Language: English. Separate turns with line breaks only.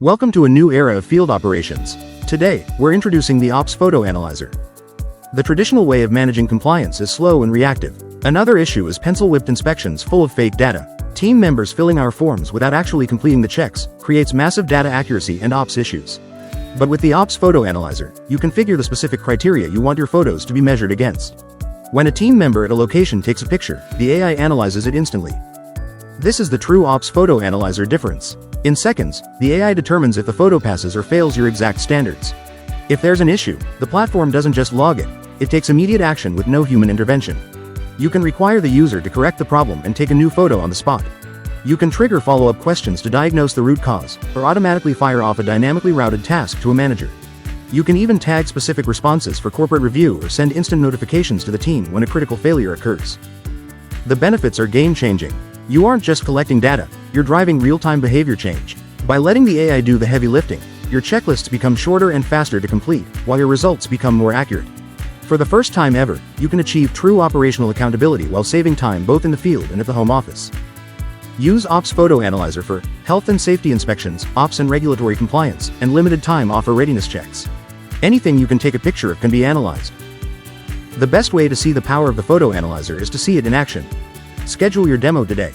Welcome to a new era of field operations. Today, we're introducing the OpsPhotoAnalyzer. The traditional way of managing compliance is slow and reactive. Another issue is pencil-whipped inspections full of fake data. Team members filling our forms without actually completing the checks creates massive data accuracy and ops issues. But with the OpsPhotoAnalyzer, you configure the specific criteria you want your photos to be measured against. When a team member at a location takes a picture, the AI analyzes it instantly. This is the true OpsPhotoAnalyzer difference. In seconds, the AI determines if the photo passes or fails your exact standards. If there's an issue, the platform doesn't just log it, it takes immediate action with no human intervention. You can require the user to correct the problem and take a new photo on the spot. You can trigger follow-up questions to diagnose the root cause, or automatically fire off a dynamically routed task to a manager. You can even tag specific responses for corporate review or send instant notifications to the team when a critical failure occurs. The benefits are game-changing. You aren't just collecting data, you're driving real-time behavior change. By letting the AI do the heavy lifting, your checklists become shorter and faster to complete, while your results become more accurate. For the first time ever, you can achieve true operational accountability while saving time both in the field and at the home office. Use OpsPhotoAnalyzer for health and safety inspections, ops and regulatory compliance, and limited-time offer readiness checks. Anything you can take a picture of can be analyzed. The best way to see the power of the photo analyzer is to see it in action. Schedule your demo today.